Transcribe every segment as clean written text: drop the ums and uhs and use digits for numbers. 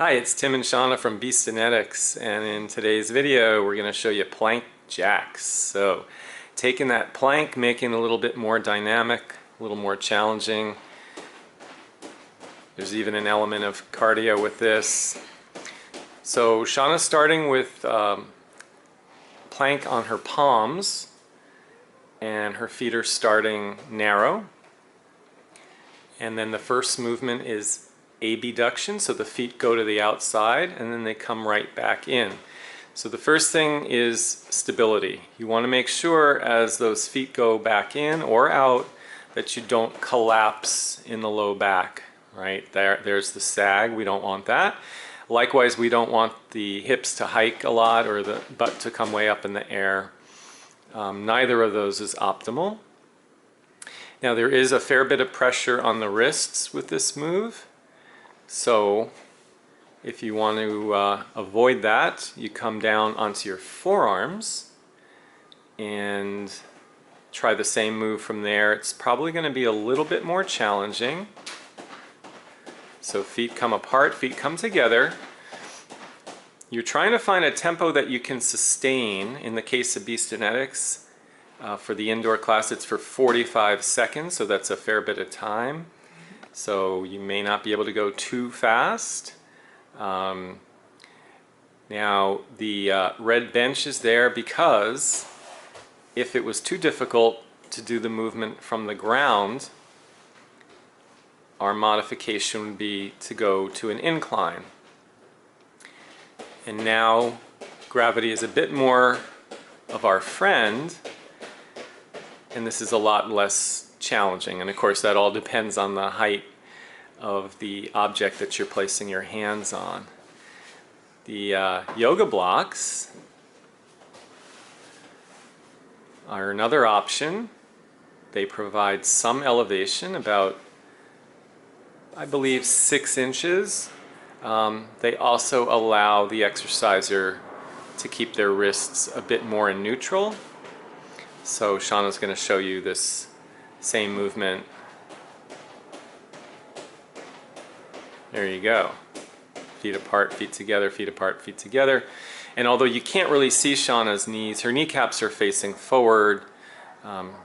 Hi, it's Tim and Shauna from Beastinetics, and in today's video we're going to show you plank jacks. So taking that plank, making it a little bit more dynamic, a little more challenging. There's even an element of cardio with this. So Shauna's starting with plank on her palms, and her feet are starting narrow. And then the first movement is abduction, so the feet go to the outside and then they come right back in. So the first thing is stability. You want to make sure as those feet go back in or out that you don't collapse in the low back, right? There's the sag, we don't want that. Likewise, we don't want the hips to hike a lot or the butt to come way up in the air. Neither of those is optimal. Now there is a fair bit of pressure on the wrists with this move. So if you want to avoid that, you come down onto your forearms and try the same move from there. It's probably going to be a little bit more challenging. So feet come apart, feet come together. You're trying to find a tempo that you can sustain. In the case of Beastinetics, for the indoor class it's for 45 seconds, so that's a fair bit of time. So you may not be able to go too fast. Now the red bench is there because if it was too difficult to do the movement from the ground, our modification would be to go to an incline. And now gravity is a bit more of our friend, and this is a lot less challenging. And of course that all depends on the height of the object that you're placing your hands on. The yoga blocks are another option. They provide some elevation, about I believe 6 inches. They also allow the exerciser to keep their wrists a bit more in neutral. So Shauna's going to show you this same movement. There you go. Feet apart, feet together, feet apart, feet together. And although you can't really see Shauna's knees, her kneecaps are facing forward.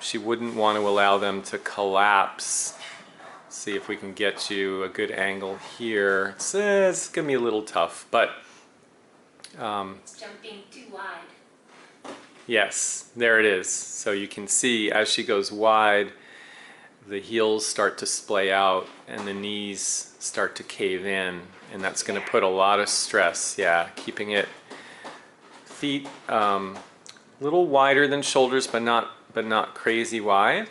She wouldn't want to allow them to collapse. See if we can get you a good angle here. It's going to be a little tough, but it's jumping too wide. Yes, there it is. So you can see as she goes wide, the heels start to splay out and the knees start to cave in, and that's going to put a lot of stress. Yeah, keeping it feet a little wider than shoulders, but not crazy wide.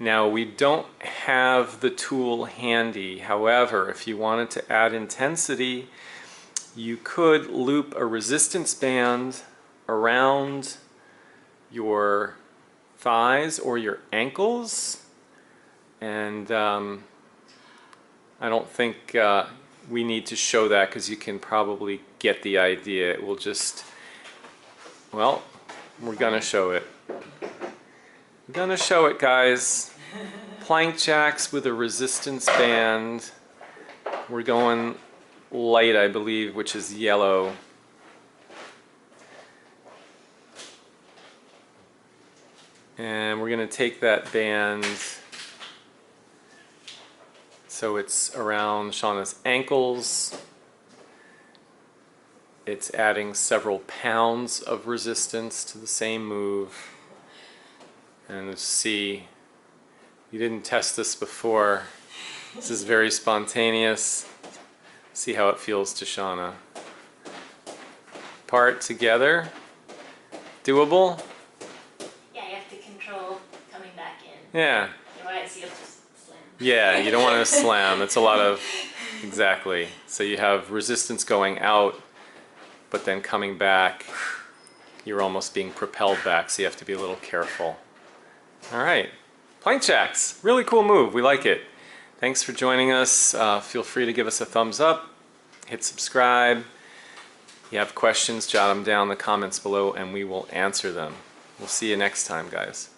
Now we don't have the tool handy. However, if you wanted to add intensity, you could loop a resistance band around your thighs or your ankles, and I don't think we need to show that because you can probably get the idea. It will just, well, we're gonna show it. We're gonna show it, guys. Plank jacks with a resistance band. We're going light, I believe, which is yellow. And we're going to take that band so it's around Shauna's ankles. It's adding several pounds of resistance to the same move. And let's see, you didn't test this before. This is very spontaneous. See how it feels to Shauna. Part together. Doable? Yeah, you have to control coming back in. Yeah. Otherwise you'll just slam. Yeah, you don't want to slam. It's a lot of, exactly. So you have resistance going out, but then coming back, you're almost being propelled back, so you have to be a little careful. All right, plank jacks, really cool move. We like it. Thanks for joining us. Feel free to give us a thumbs up, hit subscribe. If you have questions, jot them down in the comments below and we will answer them. We'll see you next time, guys.